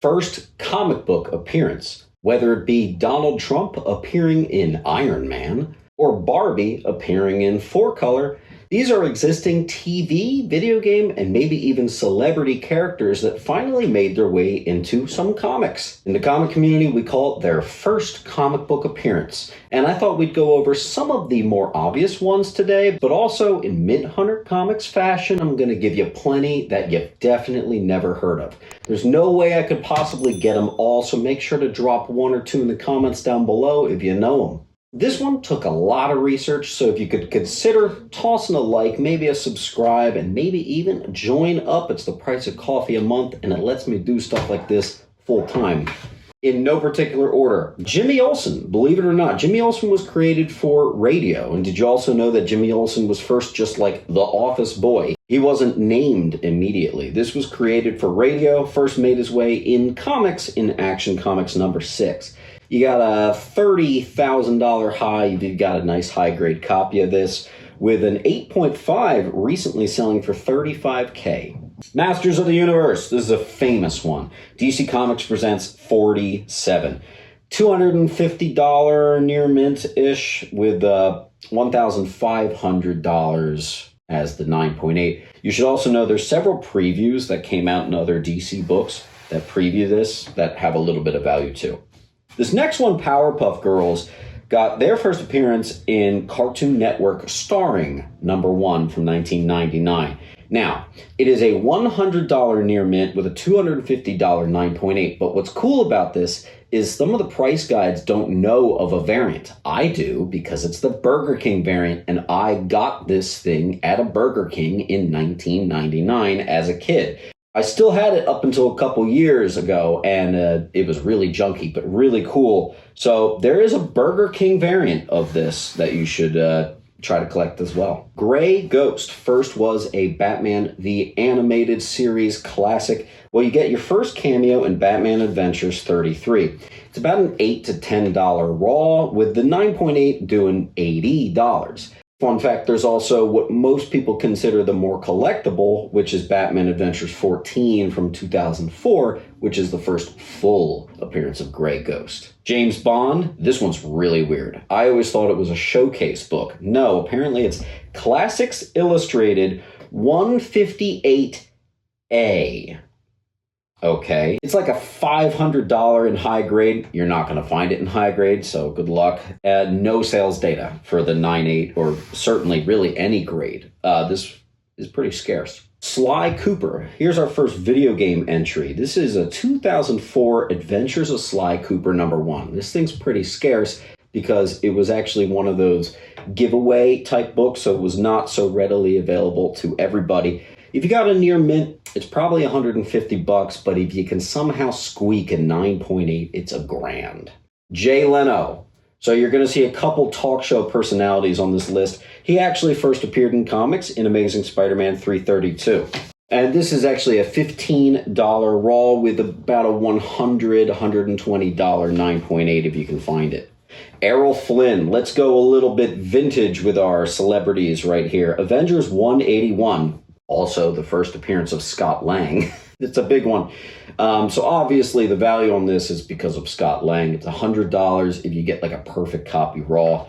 first comic book appearance, whether it be Donald Trump appearing in Iron Man or Barbie appearing in 4-Color. These are existing TV, video game, and maybe even celebrity characters that finally made their way into some comics. In the comic community, we call it their first comic book appearance. And I thought we'd go over some of the more obvious ones today, but also in Mint-Hunter Comics fashion, I'm going to give you plenty that you've definitely never heard of. There's no way I could possibly get them all, so make sure to drop one or two in the comments down below if you know them. This one took a lot of research, so if you could consider tossing a like, maybe a subscribe, and maybe even join up. It's the price of coffee a month, and it lets me do stuff like this full time. In no particular order, Jimmy Olsen. Believe it or not, Jimmy Olsen was created for radio. And did you also know that Jimmy Olsen was first just like the office boy? He wasn't named immediately. This was created for radio, first made his way in comics in Action Comics number 6. You got a $30,000 high, you've got a nice high-grade copy of this, with an 8.5 recently selling for $35K. Masters of the Universe, this is a famous one. DC Comics presents 47. $250 near mint-ish with $1,500 as the 9.8. You should also know there's several previews that came out in other DC books that preview this that have a little bit of value too. This next one, Powerpuff Girls, got their first appearance in Cartoon Network starring number 1 from 1999. Now, it is a $100 near mint with a $250 9.8, but what's cool about this is some of the price guides don't know of a variant. I do, because it's the Burger King variant, and I got this thing at a Burger King in 1999 as a kid. I still had it up until a couple years ago, and it was really junky, but really cool. So there is a Burger King variant of this that you should try to collect as well. Gray Ghost first was a Batman the Animated Series classic. Well, you get your first cameo in Batman Adventures 33. It's about an $8 to $10 raw, with the 9.8 doing $80. Fun fact, there's also what most people consider the more collectible, which is Batman Adventures 14 from 2004, which is the first full appearance of Gray Ghost. James Bond, this one's really weird. I always thought it was a showcase book. No, apparently it's Classics Illustrated 158A. Okay, it's like a $500 in high grade. You're not going to find it in high grade, so good luck. No sales data for the 9.8 or certainly really any grade. This is pretty scarce. Sly Cooper. Here's our first video game entry. This is a 2004 Adventures of Sly Cooper number 1. This thing's pretty scarce because it was actually one of those giveaway type books, so it was not so readily available to everybody. If you got a near mint, it's probably $150, but if you can somehow squeak a 9.8, it's $1,000. Jay Leno. So you're going to see a couple talk show personalities on this list. He actually first appeared in comics in Amazing Spider-Man 332. And this is actually a $15 raw with about a $120 9.8 if you can find it. Errol Flynn. Let's go a little bit vintage with our celebrities right here. Avengers 181. Also, the first appearance of Scott Lang. It's a big one. So obviously, the value on this is because of Scott Lang. It's $100 if you get like a perfect copy raw.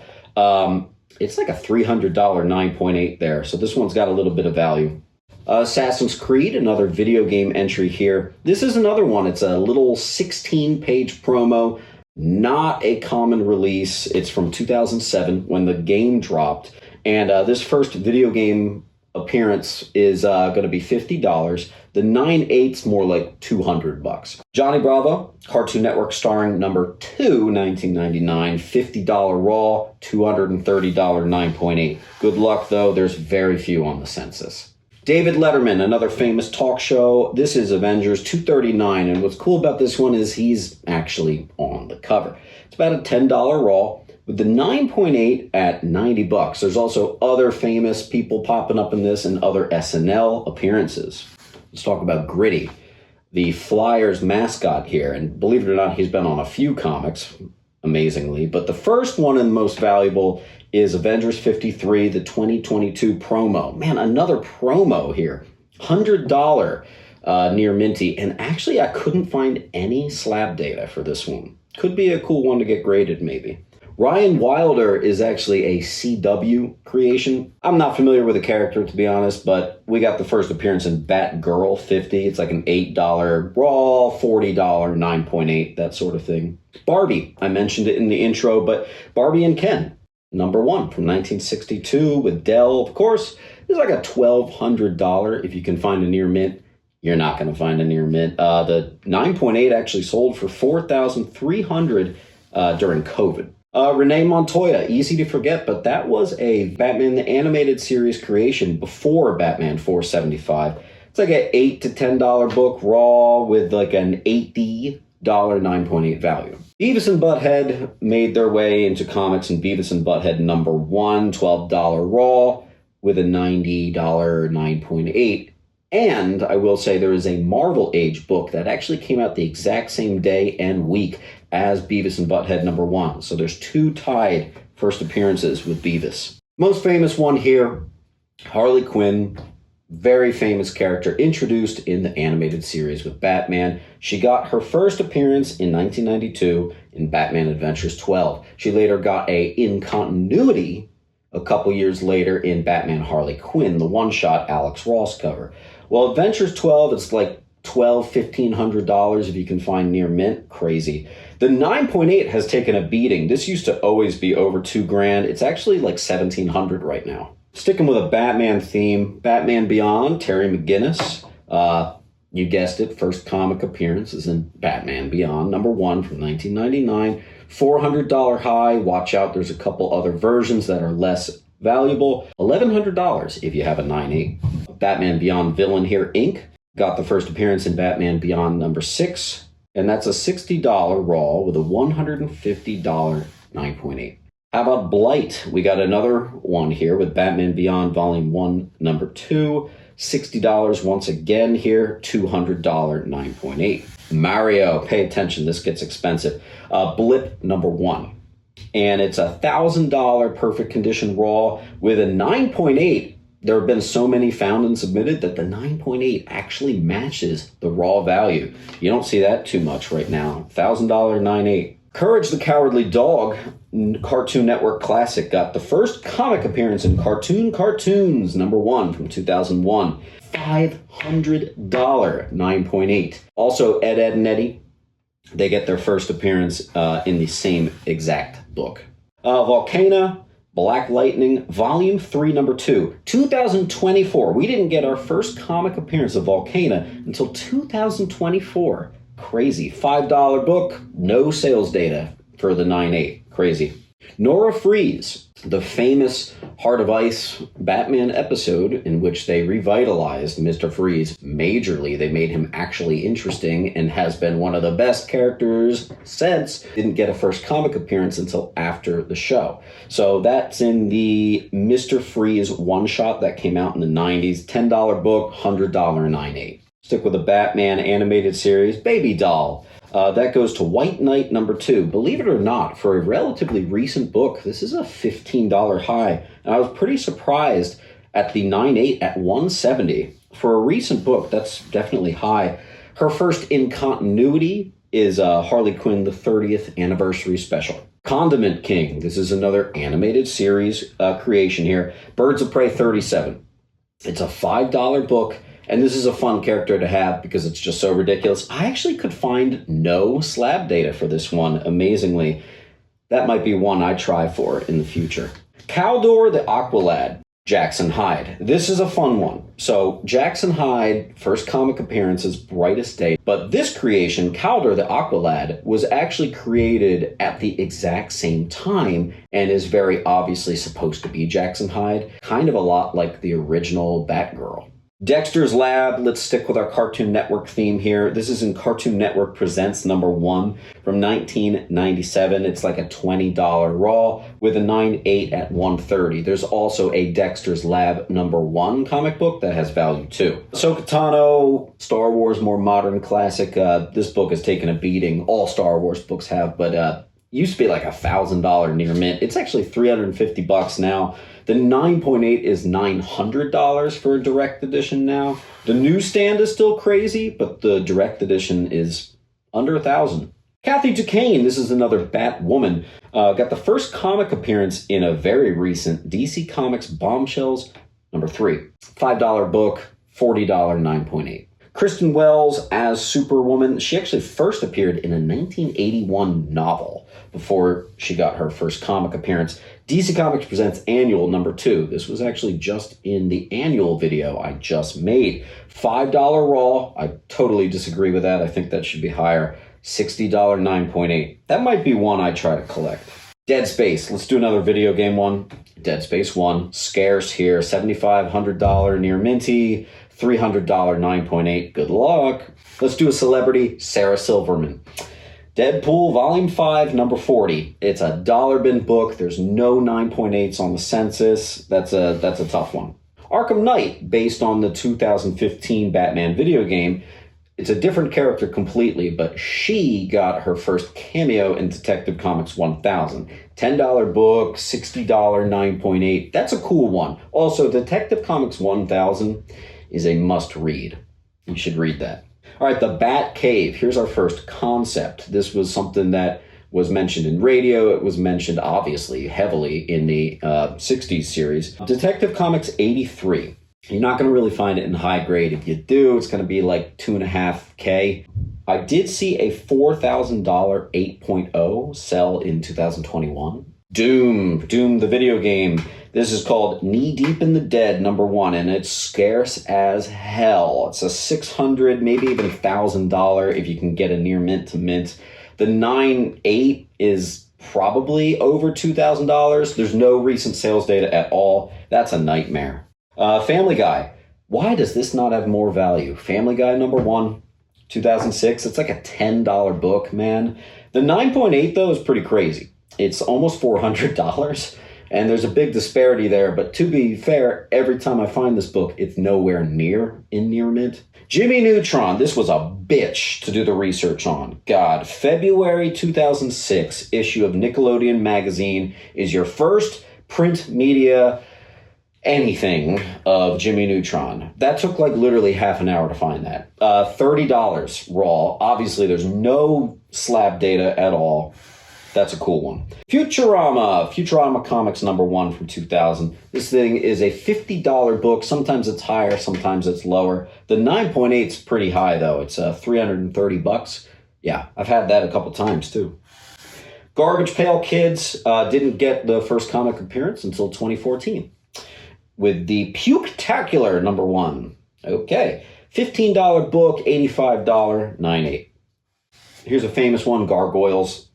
It's like a $300 9.8 there. So this one's got a little bit of value. Assassin's Creed, another video game entry here. This is another one. It's a little 16-page promo. Not a common release. It's from 2007 when the game dropped. And this first video game appearance is going to be $50. The 9.8's more like $200. Johnny Bravo, Cartoon Network starring number 2, 1999, $50 raw, $230 9.8. Good luck though, there's very few on the census. David Letterman, another famous talk show. This is Avengers 239, and what's cool about this one is he's actually on the cover. It's about a $10 raw, with the 9.8 at $90. There's also other famous people popping up in this and other SNL appearances. Let's talk about Gritty, the Flyers mascot here. And believe it or not, he's been on a few comics, amazingly. But the first one and most valuable is Avengers 53, the 2022 promo. Man, another promo here. $100 near minty. And actually, I couldn't find any slab data for this one. Could be a cool one to get graded, maybe. Ryan Wilder is actually a CW creation. I'm not familiar with the character, to be honest, but we got the first appearance in Batgirl 50. It's like an $8 raw, $40, 9.8, that sort of thing. Barbie, I mentioned it in the intro, but Barbie and Ken, number 1 from 1962 with Dell, of course. It's like a $1,200 if you can find a near mint. You're not going to find a near mint. The 9.8 actually sold for $4,300 during COVID. Renee Montoya, easy to forget, but that was a Batman the Animated Series creation before Batman 475. It's like an $8 to $10 book raw with like an $80 9.8 value. Beavis and Butt-Head made their way into comics in Beavis and Butt-Head number 1, $12 raw with a $90 9.8. And I will say there is a Marvel Age book that actually came out the exact same day and week as Beavis and Butt-Head number 1. So there's 2 tied first appearances with Beavis. Most famous one here, Harley Quinn, very famous character introduced in the animated series with Batman. She got her first appearance in 1992 in Batman Adventures 12. She later got a in continuity a couple years later in Batman Harley Quinn, the one-shot Alex Ross cover. Well, Adventures 12, it's like $1,500 if you can find near mint. Crazy. The 9.8 has taken a beating. This used to always be over $2,000. It's actually like $1,700 right now. Sticking with a Batman theme, Batman Beyond, Terry McGinnis. You guessed it, first comic appearance is in Batman Beyond, number 1 from 1999. $400 high. Watch out, there's a couple other versions that are less valuable. $1,100 if you have a 9.8. Batman Beyond villain here, Inque. Got the first appearance in Batman Beyond number 6. And that's a $60 raw with a $150 9.8. How about Blight? We got another one here with Batman Beyond Volume 1, number 2. $60 once again here, $200 9.8. Mario, pay attention, this gets expensive. Blip number 1. And it's a $1,000 perfect condition raw with a 9.8. There have been so many found and submitted that the 9.8 actually matches the raw value. You don't see that too much right now. $1,000 9.8. Courage the Cowardly Dog, Cartoon Network classic, got the first comic appearance in Cartoons, number 1 from 2001. $500 9.8. Also, Ed, Edd and Eddy, they get their first appearance in the same exact book. Volcano, Black Lightning, Volume 3, number 2, 2024. We didn't get our first comic appearance of Volcano until 2024. Crazy. $5 book, no sales data for the 9.8. Crazy. Nora Freeze, the famous Heart of Ice Batman episode in which they revitalized Mr. Freeze majorly. They made him actually interesting and has been one of the best characters since. Didn't get a first comic appearance until after the show. So that's in the Mr. Freeze one-shot that came out in the 90s. $10 book, $100 9.8. Stick with the Batman animated series, Baby Doll. That goes to White Knight number 2. Believe it or not, for a relatively recent book, this is a $15 high. And I was pretty surprised at the 9.8 at $170. For a recent book, that's definitely high. Her first in continuity is Harley Quinn, the 30th anniversary special. Condiment King. This is another animated series creation here. Birds of Prey 37. It's a $5 book. And this is a fun character to have because it's just so ridiculous. I actually could find no slab data for this one, amazingly. That might be one I try for in the future. Caldor the Aqualad, Jackson Hyde. This is a fun one. So Jackson Hyde, first comic appearance is Brightest Day. But this creation, Caldor the Aqualad, was actually created at the exact same time and is very obviously supposed to be Jackson Hyde. Kind of a lot like the original Batgirl. Dexter's Lab, let's stick with our Cartoon Network theme here. This is in Cartoon Network Presents number 1 from 1997. It's like a $20 raw with a 9.8 at $130. There's also a Dexter's Lab number 1 comic book that has value too. Ahsoka Tano, Star Wars more modern classic. This book has taken a beating. All Star Wars books have, but used to be like $1,000 near mint. It's actually $350 now. The 9.8 is $900 for a direct edition now. The newsstand is still crazy, but the direct edition is under $1,000. Kathy Duquesne, this is another Batwoman, got the first comic appearance in a very recent DC Comics Bombshells #3. $5 book, $40 9.8. Kristen Wells as Superwoman, she actually first appeared in a 1981 novel before she got her first comic appearance. DC Comics presents Annual #2. This was actually just in the annual video I just made. $5 raw. I totally disagree with that. I think that should be higher. $60 9.8. That might be one I try to collect. Dead Space. Let's do another video game one. Dead Space 1. Scarce here. $7,500 near minty. $300 9.8. Good luck. Let's do a celebrity. Sarah Silverman. Deadpool Volume 5, #40. It's a dollar bin book. There's no 9.8s on the census. That's a tough one. Arkham Knight, based on the 2015 Batman video game. It's a different character completely, but she got her first cameo in Detective Comics 1000. $10 book, $60 9.8. That's a cool one. Also, Detective Comics 1000 is a must read. You should read that. All right, the Bat Cave. Here's our first concept. This was something that was mentioned in radio. It was mentioned, obviously, heavily in the 60s series. Detective Comics 83. You're not going to really find it in high grade. If you do, it's going to be like $2.5K. I did see a $4,000 8.0 sell in 2021. Doom, the video game. This is called Knee Deep in the Dead #1, and it's scarce as hell. It's a $600, maybe even $1,000 if you can get a near mint to mint. The 9.8 is probably over $2,000. There's no recent sales data at all. That's a nightmare. Family Guy. Why does this not have more value? Family Guy #1, 2006. It's like a $10 book, man. The 9.8, though, is pretty crazy. It's almost $400, and there's a big disparity there. But to be fair, every time I find this book, it's nowhere near in near mint. Jimmy Neutron. This was a bitch to do the research on. God, February 2006 issue of Nickelodeon magazine is your first print media anything of Jimmy Neutron. That took like literally half an hour to find that. $30 raw. Obviously, there's no slab data at all. That's a cool one. Futurama Comics #1 from 2000. This thing is a $50 book. Sometimes it's higher, sometimes it's lower. The 9.8 is pretty high, though. It's $330. Yeah, I've had that a couple times, too. Garbage Pail Kids didn't get the first comic appearance until 2014. With the Puketacular #1. Okay. $15 book, $85 9.8. Here's a famous one, Gargoyles.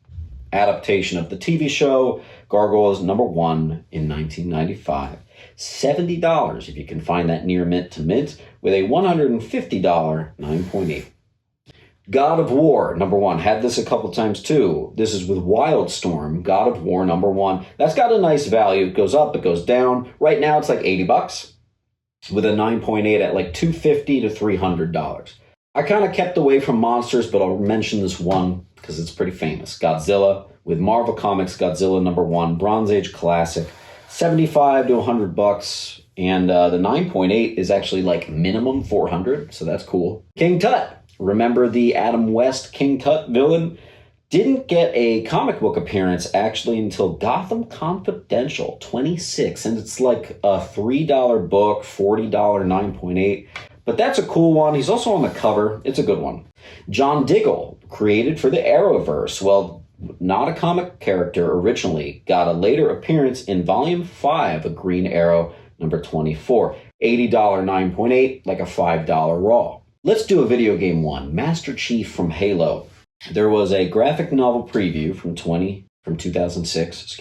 Adaptation of the TV show, Gargoyles #1 in 1995. $70 if you can find that near mint to mint, with a $150 9.8. God of War #1. Had this a couple times too. This is with Wildstorm. God of War #1. That's got a nice value. It goes up, it goes down. Right now it's like $80 with a 9.8 at like $250 to $300. I kind of kept away from monsters, but I'll mention this one because it's pretty famous. Godzilla with Marvel Comics Godzilla #1, Bronze Age classic, $75 to $100, and the 9.8 is actually like minimum $400, so that's cool. King Tut. Remember the Adam West King Tut villain? Didn't get a comic book appearance actually until Gotham Confidential 26, and it's like a $3 book, $40 9.8. But that's a cool one. He's also on the cover. It's a good one. John Diggle, created for the Arrowverse. Well, not a comic character originally. Got a later appearance in Volume 5 of Green Arrow #24. $80 9.8, like a $5 raw. Let's do a video game one. Master Chief from Halo. There was a graphic novel preview from 2006,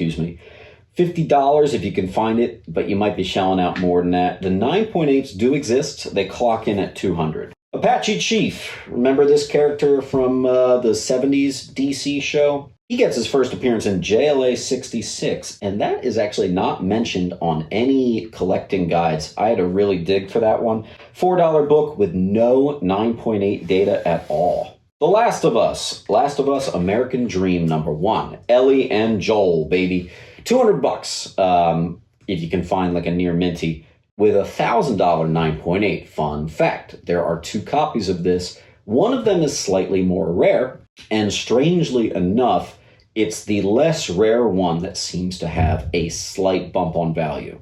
$50 if you can find it, but you might be shelling out more than that. The 9.8s do exist. They clock in at $200. Apache Chief. Remember this character from the 70s DC show? He gets his first appearance in JLA 66, and that is actually not mentioned on any collecting guides. I had to really dig for that one. $4 book with no 9.8 data at all. The Last of Us. Last of Us American Dream #1. Ellie and Joel, baby. $200. If you can find like a near minty with a $1,000 9.8. Fun fact, there are 2 copies of this. One of them is slightly more rare, and strangely enough, it's the less rare one that seems to have a slight bump on value.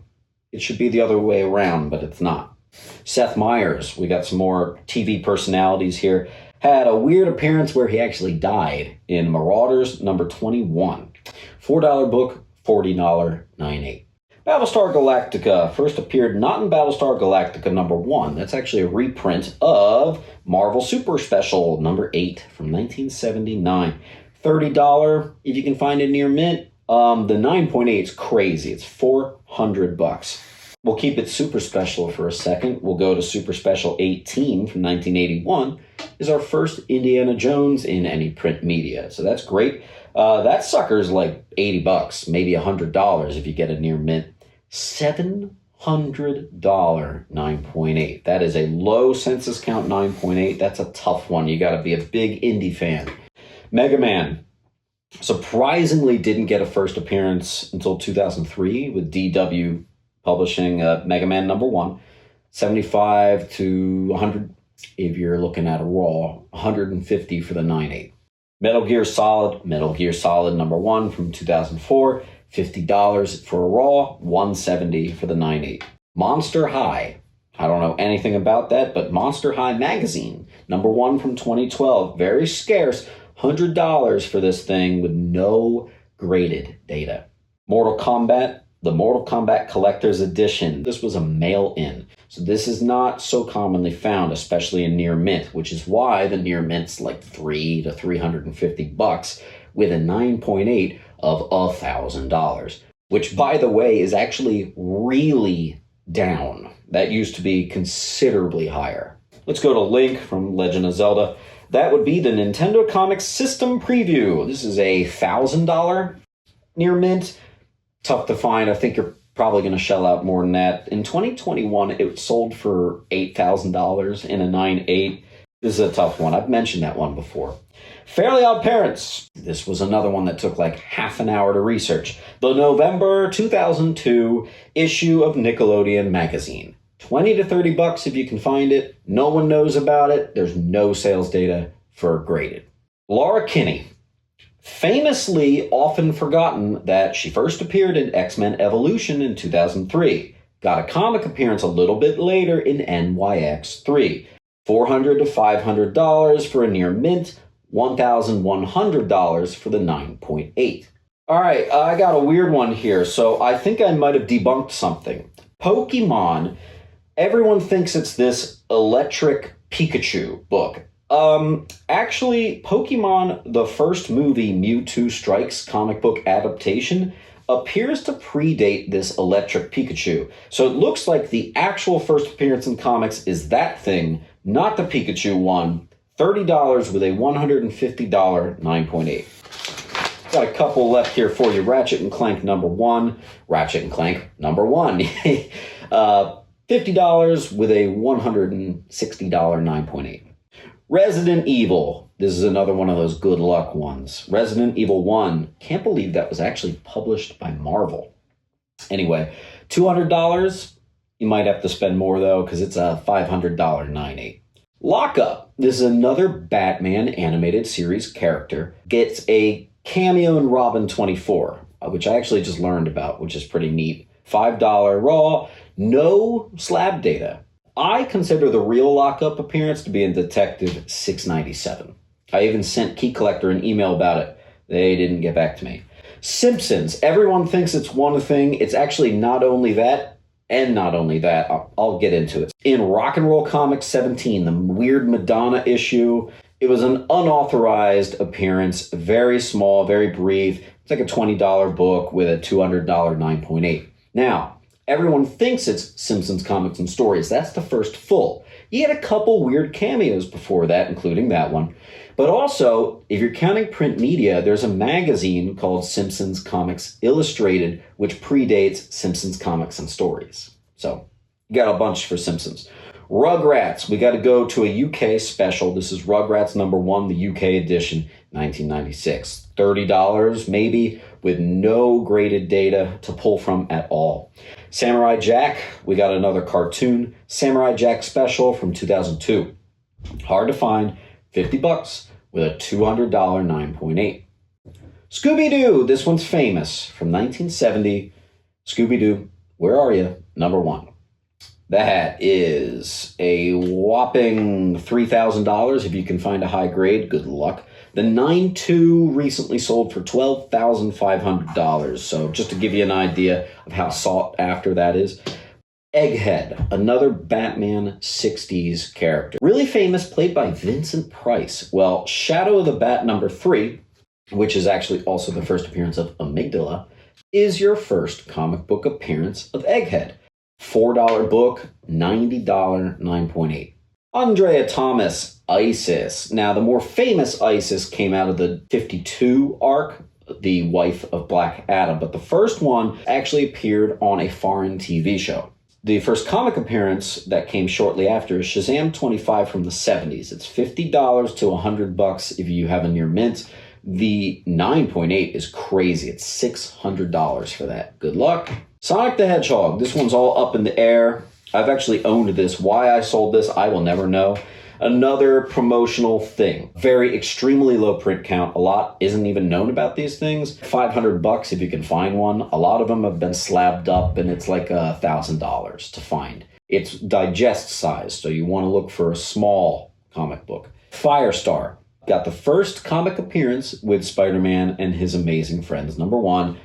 It should be the other way around, but it's not. Seth Meyers, we got some more TV personalities here, had a weird appearance where he actually died in Marauders #21. $4 book, $40 9.8. Battlestar Galactica first appeared not in Battlestar Galactica #1. That's actually a reprint of Marvel Super Special #8 from 1979. $30 if you can find it near mint. The 9.8 is crazy. It's $400. We'll keep it super special for a second. We'll go to Super Special 18 from 1981. Is our first Indiana Jones in any print media. So that's great. That sucker's like $80, maybe $100 if you get a near mint. $700 9.8. That is a low census count 9.8. That's a tough one. You got to be a big indie fan. Mega Man surprisingly didn't get a first appearance until 2003 with DW publishing Mega Man #1. 75 to 100 if you're looking at a raw. 150 for the 9.8. Metal Gear Solid #1 from 2004. $50 for a raw, $170 for the 9.8. Monster High. I don't know anything about that, but Monster High magazine #1 from 2012. Very scarce. $100 for this thing with no graded data. Mortal Kombat, the Mortal Kombat Collector's Edition. This was a mail-in. So this is not so commonly found, especially in near mint, which is why the near mint's like $300 to $350 with a 9.8 of $1,000, which by the way is actually really down. That used to be considerably higher. Let's go to Link from Legend of Zelda. That would be the Nintendo Comics System Preview. This is a $1,000 near mint. Tough to find. I think you're probably going to shell out more than that. In 2021, it sold for $8,000 in a 9.8. This is a tough one. I've mentioned that one before. Fairly Odd Parents. This was another one that took like half an hour to research. The November 2002 issue of Nickelodeon magazine. $20 to $30 if you can find it. No one knows about it. There's no sales data for graded. Laura Kinney. Famously often forgotten that she first appeared in X-Men Evolution in 2003. Got a comic appearance a little bit later in NYX3. $400 to $500 for a near mint. $1,100 for the 9.8. All right, I got a weird one here, so I think I might have debunked something. Pokemon, everyone thinks it's this Electric Pikachu book. Actually, Pokemon, the first movie, Mewtwo Strikes comic book adaptation, appears to predate this Electric Pikachu. So it looks like the actual first appearance in comics is that thing, not the Pikachu one. $30 with a $150 9.8. Got a couple left here for you. Ratchet and Clank #1. Ratchet and Clank #1. $50 with a $160 9.8. Resident Evil. This is another one of those good luck ones. Resident Evil 1. Can't believe that was actually published by Marvel. Anyway, $200. You might have to spend more though, because it's a $500 9.8. Lockup. This is another Batman animated series character. Gets a cameo in Robin 24, which I actually just learned about, which is pretty neat. $5 raw, no slab data. I consider the real Lockup appearance to be in Detective 697. I even sent Key Collector an email about it. They didn't get back to me. Simpsons. Everyone thinks it's one thing. It's actually not only that, and not only that, I'll get into it. In Rock and Roll Comics 17, the weird Madonna issue, it was an unauthorized appearance, very small, very brief. It's like a $20 book with a $200 9.8. Now, everyone thinks it's Simpsons Comics and Stories. That's the first full. You had a couple weird cameos before that, including that one. But also, if you're counting print media, there's a magazine called Simpsons Comics Illustrated, which predates Simpsons Comics and Stories. So, you got a bunch for Simpsons. Rugrats, we got to go to a UK special. This is Rugrats #1, the UK edition, 1996. $30 maybe, with no graded data to pull from at all. Samurai Jack, we got another cartoon, Samurai Jack special from 2002. Hard to find, $50 with a $200 9.8. Scooby-Doo, this one's famous, from 1970. Scooby-Doo, where are you? #1. That is a whopping $3,000 if you can find a high grade. Good luck. The 9.2 recently sold for $12,500. So just to give you an idea of how sought after that is. Egghead, another Batman 60s character. Really famous, played by Vincent Price. Well, Shadow of the Bat #3, which is actually also the first appearance of Amygdala, is your first comic book appearance of Egghead. $4 book, $90 9.8. Andrea Thomas, Isis. Now, the more famous Isis came out of the 52 arc, the wife of Black Adam, but the first one actually appeared on a foreign TV show. The first comic appearance that came shortly after is Shazam 25 from the 70s. It's $50 to $100 if you have a near mint. The 9.8 is crazy. It's $600 for that. Good luck. Sonic the Hedgehog. This one's all up in the air. I've actually owned this. Why I sold this, I will never know. Another promotional thing. Very extremely low print count. A lot isn't even known about these things. $500 if you can find one. A lot of them have been slabbed up and it's like $1,000 to find. It's digest size, so you want to look for a small comic book. Firestar. Got the first comic appearance with Spider-Man and his amazing friends. #1,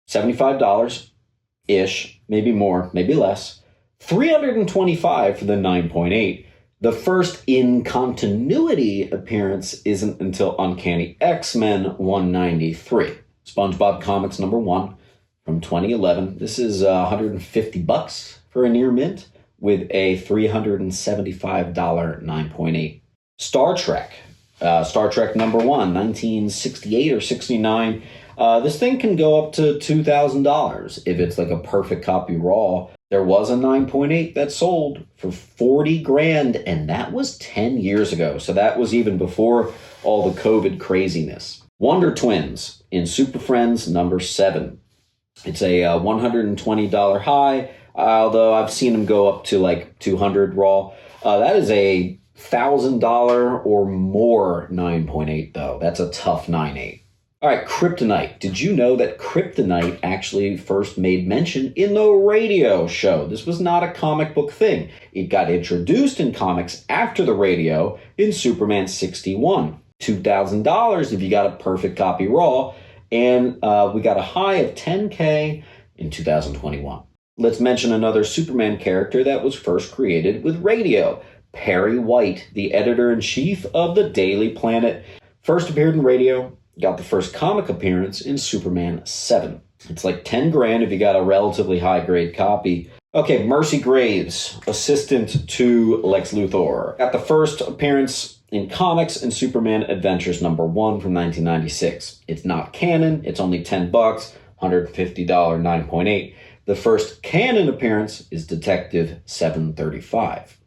$75-ish, maybe more, maybe less. $325 for the 9.8. The first in-continuity appearance isn't until Uncanny X-Men 193. SpongeBob Comics #1 from 2011. This is $150 for a near mint with a $375 9.8. Star Trek. Star Trek #1, 1968 or 69. This thing can go up to $2,000 if it's like a perfect copy raw. There was a 9.8 that sold for $40,000, and that was 10 years ago. So that was even before all the COVID craziness. Wonder Twins in Super Friends #7. It's a $120 high, although I've seen them go up to like $200 raw. That is a $1,000 or more 9.8 though. That's a tough 9.8. All right, Kryptonite. Did you know that Kryptonite actually first made mention in the radio show? This was not a comic book thing. It got introduced in comics after the radio in Superman 61. $2,000 if you got a perfect copy raw, and we got a high of $10K in 2021. Let's mention another Superman character that was first created with radio. Perry White, the editor-in-chief of the Daily Planet, first appeared in radio, got the first comic appearance in Superman 7. It's like $10,000 if you got a relatively high-grade copy. Okay, Mercy Graves, assistant to Lex Luthor, got the first appearance in comics in Superman Adventures #1 from 1996. It's not canon, it's only $10, $150 9.8. The first canon appearance is Detective 735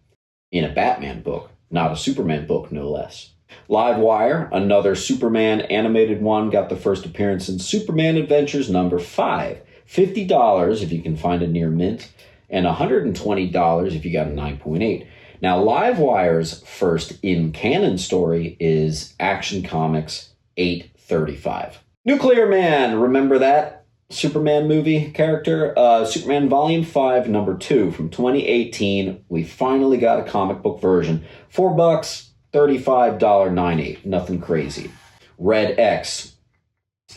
in a Batman book, not a Superman book, no less. Livewire, another Superman animated one, got the first appearance in Superman Adventures #5. $50 if you can find a near mint, and $120 if you got a 9.8. Now, Livewire's first in-canon story is Action Comics 835. Nuclear Man, remember that Superman movie character? Superman Volume 5, #2 from 2018. We finally got a comic book version. $4, $35 9.8. Nothing crazy. Red X.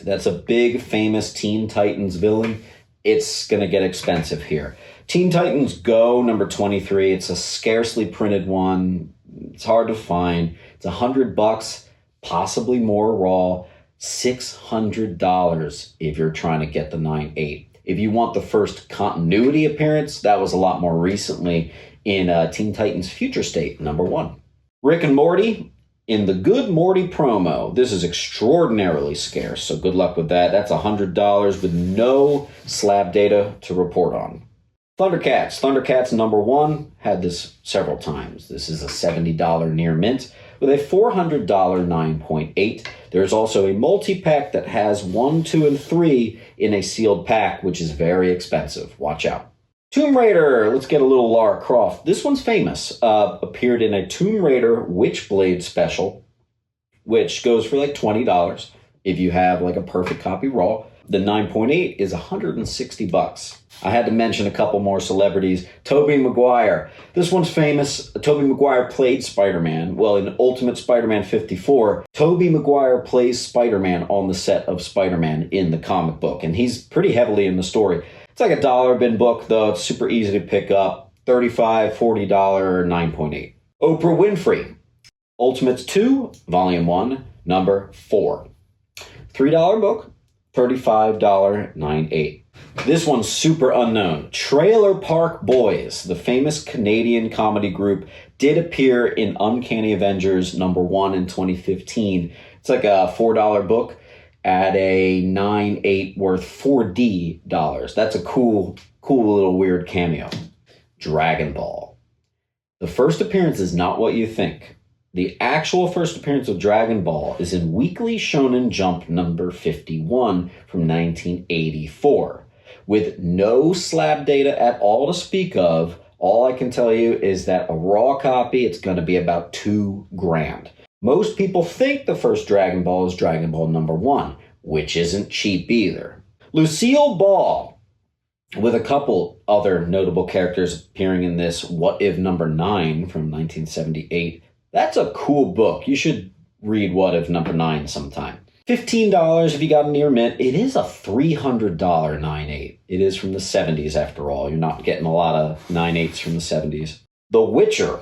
That's a big, famous Teen Titans villain. It's going to get expensive here. Teen Titans Go, #23. It's a scarcely printed one. It's hard to find. It's $100, possibly more raw. $600 if you're trying to get the 9.8. If you want the first continuity appearance, that was a lot more recently in Teen Titans Future State, #1. Rick and Morty in the Good Morty promo. This is extraordinarily scarce, so good luck with that. That's $100 with no slab data to report on. Thundercats. Thundercats #1. Had this several times. This is a $70 near mint with a $400 9.8. There's also a multi-pack that has 1, 2, and 3 in a sealed pack, which is very expensive. Watch out. Tomb Raider. Let's get a little Lara Croft. This one's famous. Appeared in a Tomb Raider Witchblade special, which goes for like $20 if you have like a perfect copy raw. The 9.8 is $160. I had to mention a couple more celebrities. Toby Maguire. This one's famous. Toby Maguire played Spider-Man. Well, in Ultimate Spider-Man 54, Toby Maguire plays Spider-Man on the set of Spider-Man in the comic book, and he's pretty heavily in the story. It's like a $1 bin book, though. It's super easy to pick up. $35, $40, 9.8. Oprah Winfrey. Ultimates 2, Volume 1, number 4. $3 book, $35, 9.8. This one's super unknown. Trailer Park Boys, the famous Canadian comedy group, did appear in Uncanny Avengers #1 in 2015. It's like a $4 book at a 9.8 worth $4D. That's a cool little weird cameo. Dragon Ball. The first appearance is not what you think. The actual first appearance of Dragon Ball is in Weekly Shonen Jump number 51 from 1984. With no slab data at all to speak of, all I can tell you is that a raw copy, it's going to be about $2,000. Most people think the first Dragon Ball is Dragon Ball #1, which isn't cheap either. Lucille Ball, with a couple other notable characters appearing in this What If #9 from 1978. That's a cool book. You should read What If #9 sometime. $15 if you got a near mint. It is a $300 9.8. It is from the 70s after all. You're not getting a lot of 9.8s from the 70s. The Witcher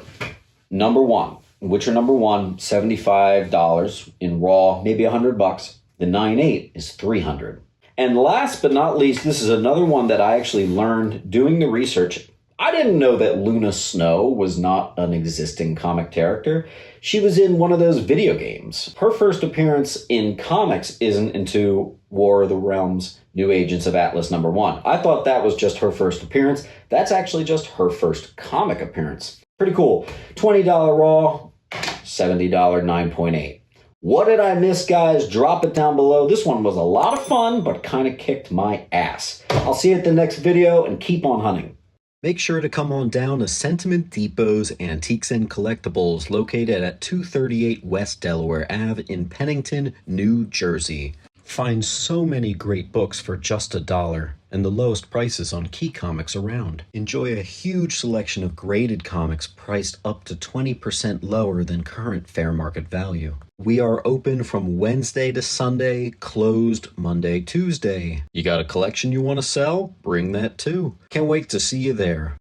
#1. Witcher #1, $75 in raw, maybe $100. The 9.8 is $300. And last but not least, this is another one that I actually learned doing the research. I didn't know that Luna Snow was not an existing comic character. She was in one of those video games. Her first appearance in comics isn't into War of the Realms, New Agents of Atlas #1. I thought that was just her first appearance. That's actually just her first comic appearance. Pretty cool. $20 raw, $70 9.8. What did I miss, guys? Drop it down below. This one was a lot of fun, but kind of kicked my ass. I'll see you at the next video, and keep on hunting. Make sure to come on down to Sentiment Depot's Antiques and Collectibles, located at 238 West Delaware Ave in Pennington, New Jersey. Find so many great books for just $1 and the lowest prices on key comics around. Enjoy a huge selection of graded comics priced up to 20% lower than current fair market value. We are open from Wednesday to Sunday, closed Monday, Tuesday. You got a collection you want to sell? Bring that too. Can't wait to see you there.